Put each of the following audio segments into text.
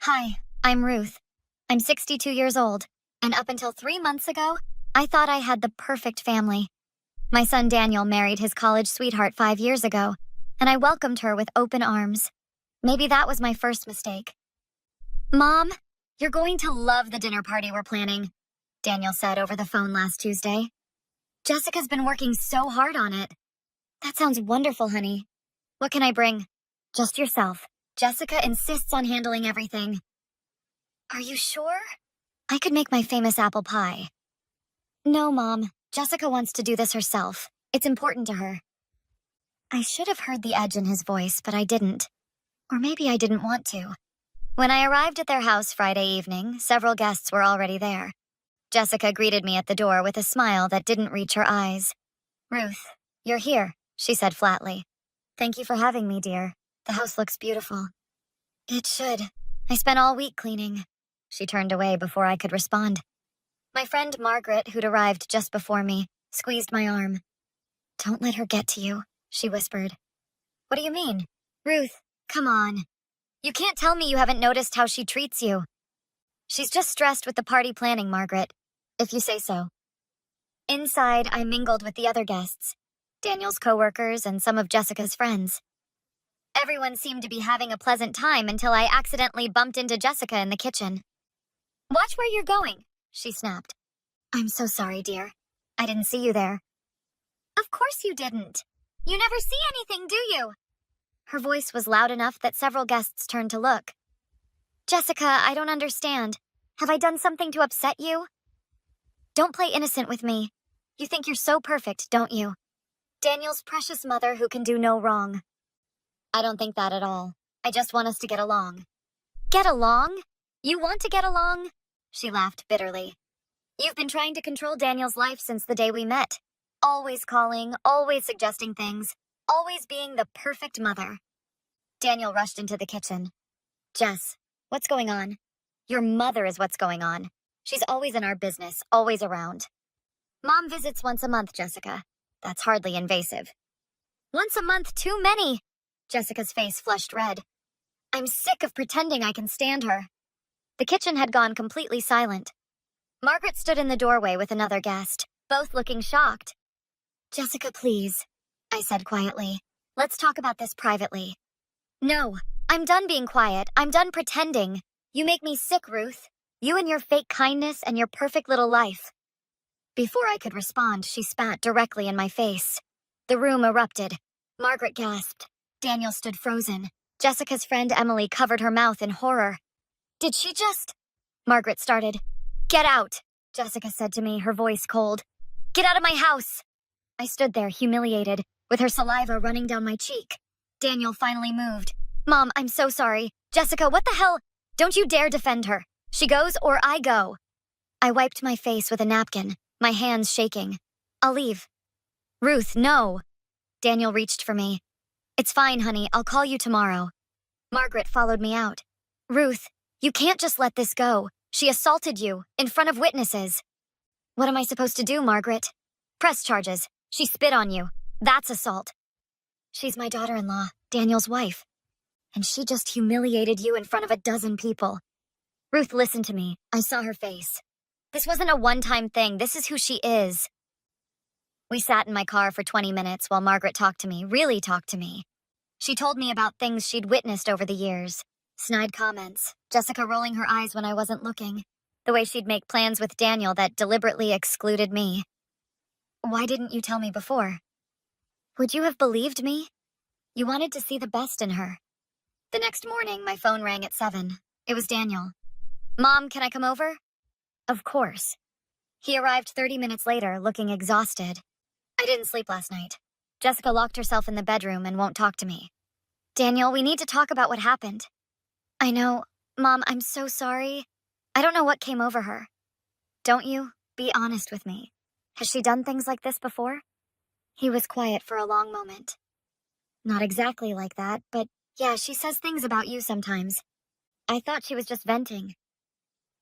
Hi, I'm Ruth. I'm 62 years old, and up until 3 months ago, I thought I had the perfect family. My son Daniel married his college sweetheart 5 years ago, and I welcomed her with open arms. Maybe that was my first mistake. Mom, you're going to love the dinner party we're planning, Daniel said over the phone last Tuesday. Jessica's been working so hard on it. That sounds wonderful, honey. What can I bring? Just yourself. Jessica insists on handling everything. Are you sure? I could make my famous apple pie. No, Mom. Jessica wants to do this herself. It's important to her. I should have heard the edge in his voice, but I didn't. Or maybe I didn't want to. When I arrived at their house Friday evening, several guests were already there. Jessica greeted me at the door with a smile that didn't reach her eyes. Ruth, you're here, she said flatly. Thank you for having me, dear. The house looks beautiful. It should. I spent all week cleaning. She turned away before I could respond. My friend Margaret, who'd arrived just before me, squeezed my arm. Don't let her get to you, she whispered. What do you mean? Ruth, come on. You can't tell me you haven't noticed how she treats you. She's just stressed with the party planning, Margaret, if you say so. Inside, I mingled with the other guests, Daniel's coworkers and some of Jessica's friends. Everyone seemed to be having a pleasant time until I accidentally bumped into Jessica in the kitchen. Watch where you're going, she snapped. I'm so sorry, dear. I didn't see you there. Of course you didn't. You never see anything, do you? Her voice was loud enough that several guests turned to look. Jessica, I don't understand. Have I done something to upset you? Don't play innocent with me. You think you're so perfect, don't you? Daniel's precious mother who can do no wrong. I don't think that at all. I just want us to get along. Get along? You want to get along? She laughed bitterly. You've been trying to control Daniel's life since the day we met. Always calling, always suggesting things, always being the perfect mother. Daniel rushed into the kitchen. Jess, what's going on? Your mother is what's going on. She's always in our business, always around. Mom visits once a month, Jessica. That's hardly invasive. Once a month, too many. Jessica's face flushed red. I'm sick of pretending I can stand her. The kitchen had gone completely silent. Margaret stood in the doorway with another guest, both looking shocked. Jessica, please, I said quietly. Let's talk about this privately. No, I'm done being quiet. I'm done pretending. You make me sick, Ruth. You and your fake kindness and your perfect little life. Before I could respond, she spat directly in my face. The room erupted. Margaret gasped. Daniel stood frozen. Jessica's friend Emily covered her mouth in horror. Did she just... Margaret started. Get out, Jessica said to me, her voice cold. Get out of my house. I stood there, humiliated, with her saliva running down my cheek. Daniel finally moved. Mom, I'm so sorry. Jessica, what the hell? Don't you dare defend her. She goes or I go. I wiped my face with a napkin, my hands shaking. I'll leave. Ruth, no. Daniel reached for me. It's fine, honey. I'll call you tomorrow. Margaret followed me out. Ruth, you can't just let this go. She assaulted you, in front of witnesses. What am I supposed to do, Margaret? Press charges. She spit on you. That's assault. She's my daughter-in-law, Daniel's wife. And she just humiliated you in front of a dozen people. Ruth, listen to me. I saw her face. This wasn't a one-time thing. This is who she is. We sat in my car for 20 minutes while Margaret talked to me, really talked to me. She told me about things she'd witnessed over the years. Snide comments, Jessica rolling her eyes when I wasn't looking, the way she'd make plans with Daniel that deliberately excluded me. Why didn't you tell me before? Would you have believed me? You wanted to see the best in her. The next morning, my phone rang at 7. It was Daniel. Mom, can I come over? Of course. He arrived 30 minutes later, looking exhausted. I didn't sleep last night. Jessica locked herself in the bedroom and won't talk to me. Daniel, we need to talk about what happened. I know. Mom, I'm so sorry. I don't know what came over her. Don't you? Be honest with me. Has she done things like this before? He was quiet for a long moment. Not exactly like that, but yeah, she says things about you sometimes. I thought she was just venting.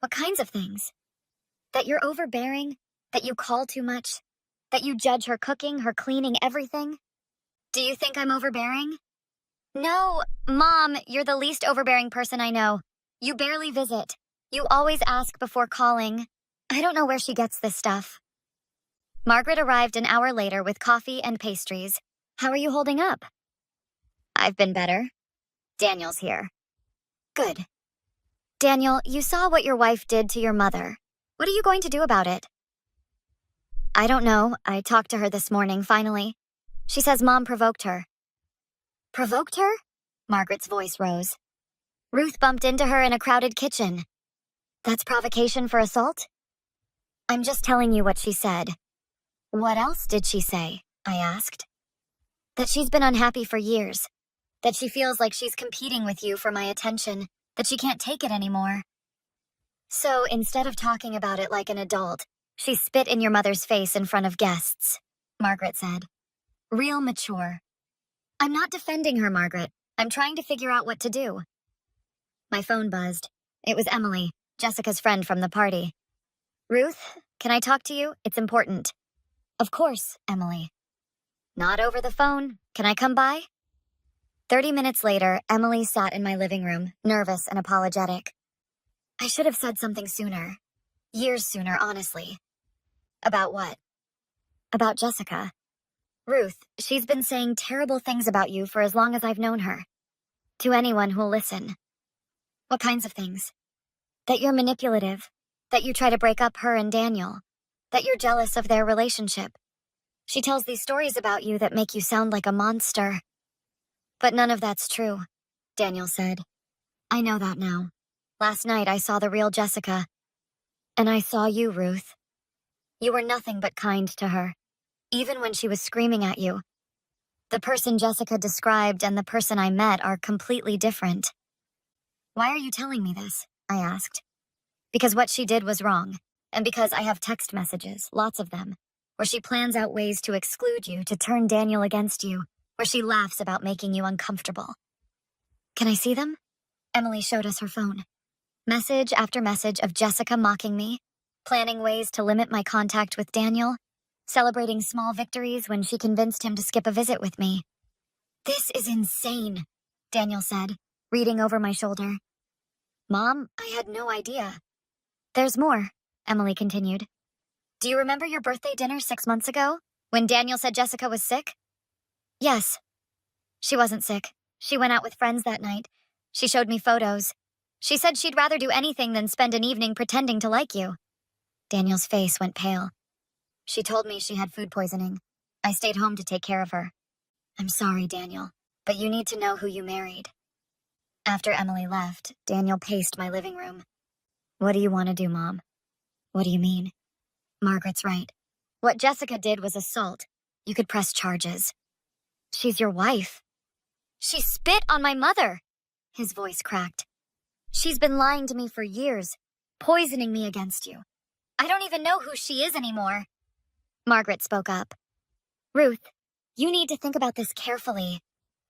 What kinds of things? That you're overbearing? That you call too much? That you judge her cooking, her cleaning, everything? Do you think I'm overbearing? No, Mom, you're the least overbearing person I know. You barely visit. You always ask before calling. I don't know where she gets this stuff. Margaret arrived an hour later with coffee and pastries. How are you holding up? I've been better. Daniel's here. Good. Daniel, you saw what your wife did to your mother. What are you going to do about it? I don't know. I talked to her this morning, finally. She says Mom provoked her. Provoked her? Margaret's voice rose. Ruth bumped into her in a crowded kitchen. That's provocation for assault? I'm just telling you what she said. What else did she say? I asked. That she's been unhappy for years. That she feels like she's competing with you for my attention. That she can't take it anymore. So instead of talking about it like an adult, she spit in your mother's face in front of guests, Margaret said. Real mature. I'm not defending her, Margaret. I'm trying to figure out what to do. My phone buzzed. It was Emily, Jessica's friend from the party. Ruth, can I talk to you? It's important. Of course, Emily. Not over the phone. Can I come by? 30 minutes later, Emily sat in my living room, nervous and apologetic. I should have said something sooner. Years sooner, honestly. About what? About Jessica. Ruth, she's been saying terrible things about you for as long as I've known her. To anyone who'll listen. What kinds of things? That you're manipulative. That you try to break up her and Daniel. That you're jealous of their relationship. She tells these stories about you that make you sound like a monster. But none of that's true, Daniel said. I know that now. Last night I saw the real Jessica. And I saw you, Ruth. You were nothing but kind to her, even when she was screaming at you. The person Jessica described and the person I met are completely different. Why are you telling me this? I asked. Because what she did was wrong, and because I have text messages, lots of them, where she plans out ways to exclude you, to turn Daniel against you, where she laughs about making you uncomfortable. Can I see them? Emily showed us her phone. Message after message of Jessica mocking me, planning ways to limit my contact with Daniel, celebrating small victories when she convinced him to skip a visit with me. This is insane, Daniel said, reading over my shoulder. Mom, I had no idea. There's more, Emily continued. Do you remember your birthday dinner 6 months ago, when Daniel said Jessica was sick? Yes. She wasn't sick. She went out with friends that night. She showed me photos. She said she'd rather do anything than spend an evening pretending to like you. Daniel's face went pale. She told me she had food poisoning. I stayed home to take care of her. I'm sorry, Daniel, but you need to know who you married. After Emily left, Daniel paced my living room. What do you want to do, Mom? What do you mean? Margaret's right. What Jessica did was assault. You could press charges. She's your wife. She spit on my mother. His voice cracked. She's been lying to me for years, poisoning me against you. I don't even know who she is anymore. Margaret spoke up. Ruth, you need to think about this carefully.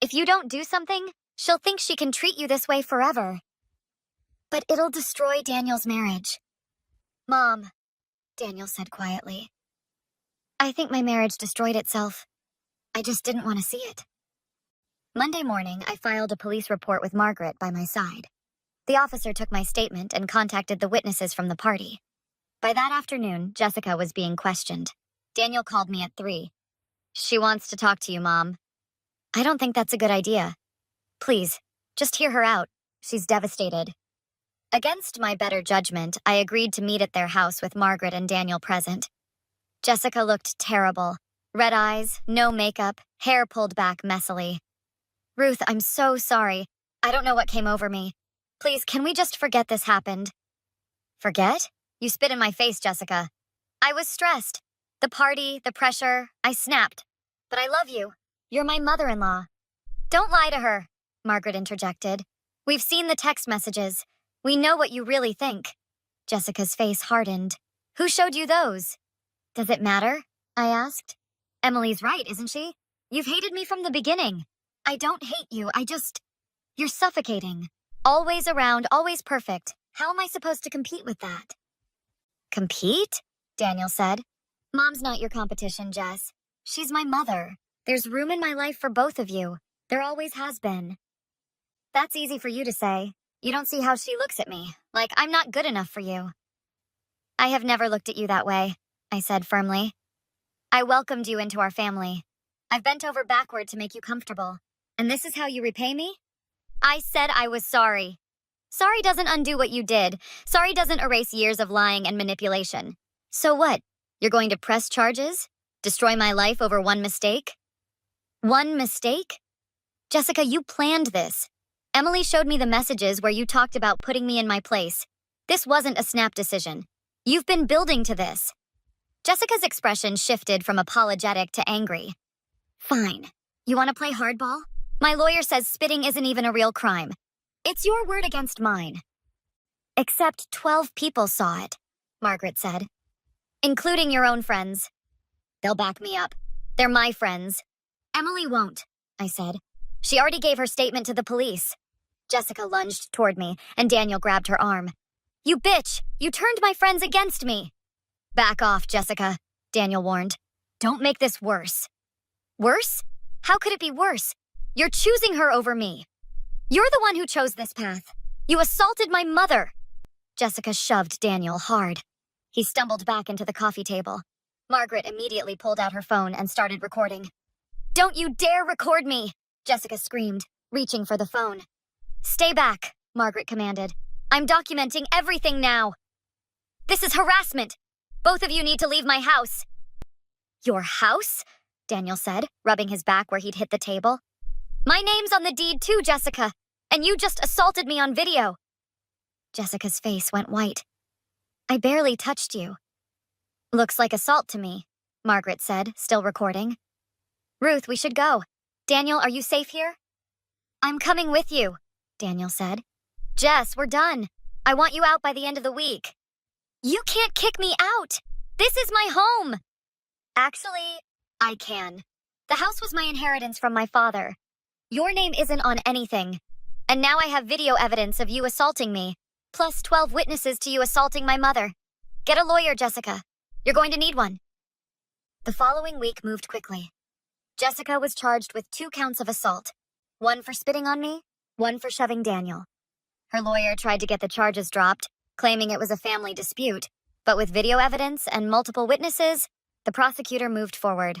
If you don't do something, she'll think she can treat you this way forever. But it'll destroy Daniel's marriage. Mom, Daniel said quietly. I think my marriage destroyed itself. I just didn't want to see it. Monday morning, I filed a police report with Margaret by my side. The officer took my statement and contacted the witnesses from the party. By that afternoon, Jessica was being questioned. Daniel called me at 3. She wants to talk to you, Mom. I don't think that's a good idea. Please, just hear her out. She's devastated. Against my better judgment, I agreed to meet at their house with Margaret and Daniel present. Jessica looked terrible. Red eyes, no makeup, hair pulled back messily. Ruth, I'm so sorry. I don't know what came over me. Please, can we just forget this happened? Forget? You spit in my face, Jessica. I was stressed. The party, the pressure, I snapped. But I love you. You're my mother-in-law. Don't lie to her, Margaret interjected. We've seen the text messages. We know what you really think. Jessica's face hardened. Who showed you those? Does it matter? I asked. Emily's right, isn't she? You've hated me from the beginning. I don't hate you, You're suffocating. Always around, always perfect. How am I supposed to compete with that? Compete? Daniel said. Mom's not your competition, Jess. She's my mother. There's room in my life for both of you. There always has been. That's easy for you to say. You don't see how she looks at me, like I'm not good enough for you. I have never looked at you that way, I said firmly. I welcomed you into our family. I've bent over backward to make you comfortable. And this is how you repay me? I said I was sorry. Sorry doesn't undo what you did. Sorry doesn't erase years of lying and manipulation. So what? You're going to press charges? Destroy my life over one mistake? One mistake? Jessica, you planned this. Emily showed me the messages where you talked about putting me in my place. This wasn't a snap decision. You've been building to this. Jessica's expression shifted from apologetic to angry. Fine. You want to play hardball? My lawyer says spitting isn't even a real crime. It's your word against mine. Except 12 people saw it, Margaret said. Including your own friends. They'll back me up. They're my friends. Emily won't, I said. She already gave her statement to the police. Jessica lunged toward me, and Daniel grabbed her arm. You bitch! You turned my friends against me! Back off, Jessica, Daniel warned. Don't make this worse. Worse? How could it be worse? You're choosing her over me. You're the one who chose this path. You assaulted my mother. Jessica shoved Daniel hard. He stumbled back into the coffee table. Margaret immediately pulled out her phone and started recording. Don't you dare record me! Jessica screamed, reaching for the phone. Stay back, Margaret commanded. I'm documenting everything now. This is harassment. Both of you need to leave my house. Your house? Daniel said, rubbing his back where he'd hit the table. My name's on the deed too, Jessica, and you just assaulted me on video. Jessica's face went white. I barely touched you. Looks like assault to me, Margaret said, still recording. Ruth, we should go. Daniel, are you safe here? I'm coming with you, Daniel said. Jess, we're done. I want you out by the end of the week. You can't kick me out. This is my home. Actually, I can. The house was my inheritance from my father. Your name isn't on anything. And now I have video evidence of you assaulting me, plus 12 witnesses to you assaulting my mother. Get a lawyer, Jessica. You're going to need one. The following week moved quickly. Jessica was charged with 2 counts of assault. One for spitting on me, one for shoving Daniel. Her lawyer tried to get the charges dropped, claiming it was a family dispute, but with video evidence and multiple witnesses, the prosecutor moved forward.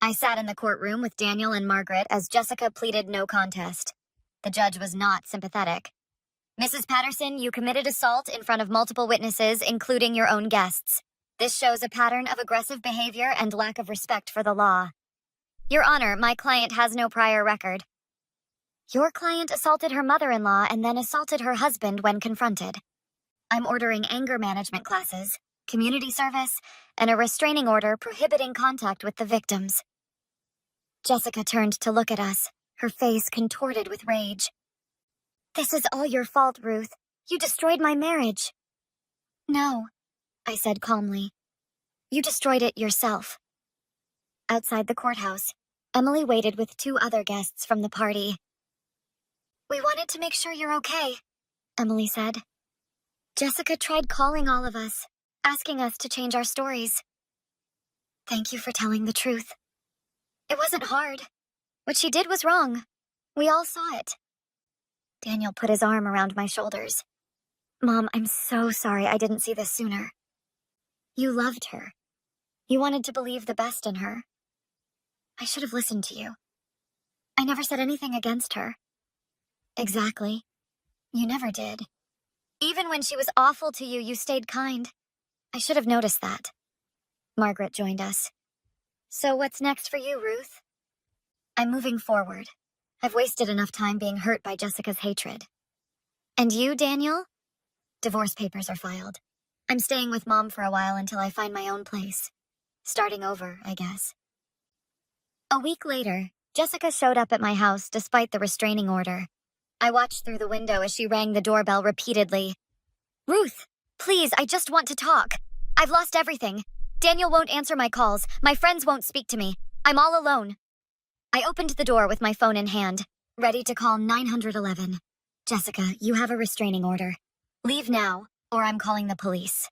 I sat in the courtroom with Daniel and Margaret as Jessica pleaded no contest. The judge was not sympathetic. Mrs. Patterson, you committed assault in front of multiple witnesses, including your own guests. This shows a pattern of aggressive behavior and lack of respect for the law. Your Honor, my client has no prior record. Your client assaulted her mother-in-law and then assaulted her husband when confronted. I'm ordering anger management classes, community service, and a restraining order prohibiting contact with the victims. Jessica turned to look at us, her face contorted with rage. This is all your fault, Ruth. You destroyed my marriage. No, I said calmly. You destroyed it yourself. Outside the courthouse, Emily waited with 2 other guests from the party. We wanted to make sure you're okay, Emily said. Jessica tried calling all of us, asking us to change our stories. Thank you for telling the truth. It wasn't hard. What she did was wrong. We all saw it. Daniel put his arm around my shoulders. Mom, I'm so sorry I didn't see this sooner. You loved her. You wanted to believe the best in her. I should have listened to you. I never said anything against her. Exactly. You never did. Even when she was awful to you, you stayed kind. I should have noticed that. Margaret joined us. So what's next for you, Ruth? I'm moving forward. I've wasted enough time being hurt by Jessica's hatred. And you, Daniel? Divorce papers are filed. I'm staying with Mom for a while until I find my own place. Starting over, I guess. A week later, Jessica showed up at my house despite the restraining order. I watched through the window as she rang the doorbell repeatedly. Ruth, please, I just want to talk. I've lost everything. Daniel won't answer my calls. My friends won't speak to me. I'm all alone. I opened the door with my phone in hand, ready to call 911. Jessica, you have a restraining order. Leave now, or I'm calling the police.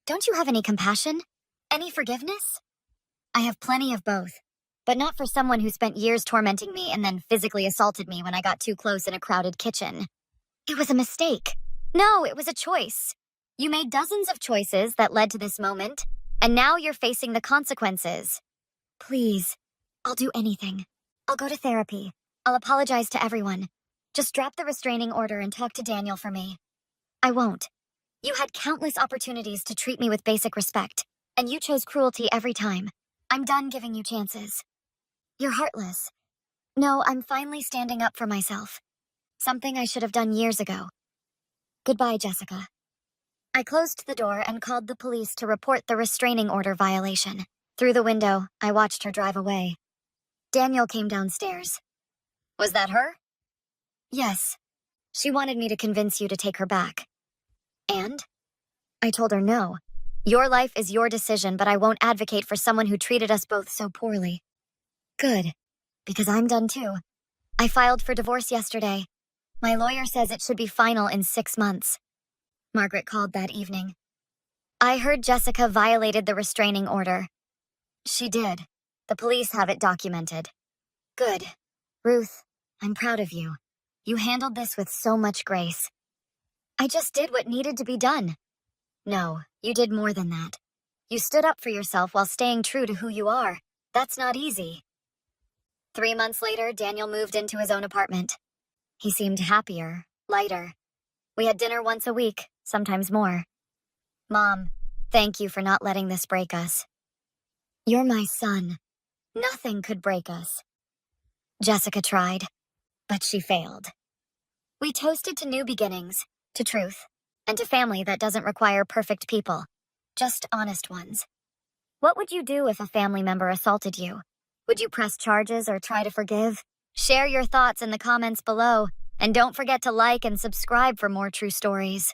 Don't you have any compassion? Any forgiveness? I have plenty of both, but not for someone who spent years tormenting me and then physically assaulted me when I got too close in a crowded kitchen. It was a mistake. No, it was a choice. You made dozens of choices that led to this moment, and now you're facing the consequences. Please, I'll do anything. I'll go to therapy. I'll apologize to everyone. Just drop the restraining order and talk to Daniel for me. I won't. You had countless opportunities to treat me with basic respect, and you chose cruelty every time. I'm done giving you chances. You're heartless. No, I'm finally standing up for myself. Something I should have done years ago. Goodbye, Jessica. I closed the door and called the police to report the restraining order violation. Through the window, I watched her drive away. Daniel came downstairs. Was that her? Yes. She wanted me to convince you to take her back. And? I told her no. Your life is your decision, but I won't advocate for someone who treated us both so poorly. Good. Because I'm done too. I filed for divorce yesterday. My lawyer says it should be final in 6 months. Margaret called that evening. I heard Jessica violated the restraining order. She did. The police have it documented. Good. Ruth, I'm proud of you. You handled this with so much grace. I just did what needed to be done. No, you did more than that. You stood up for yourself while staying true to who you are. That's not easy. 3 months later, Daniel moved into his own apartment. He seemed happier, lighter. We had dinner once a week, sometimes more. Mom, thank you for not letting this break us. You're my son. Nothing could break us. Jessica tried, but she failed. We toasted to new beginnings, to truth, and to family that doesn't require perfect people, just honest ones. What would you do if a family member assaulted you? Would you press charges or try to forgive? Share your thoughts in the comments below, and don't forget to like and subscribe for more true stories.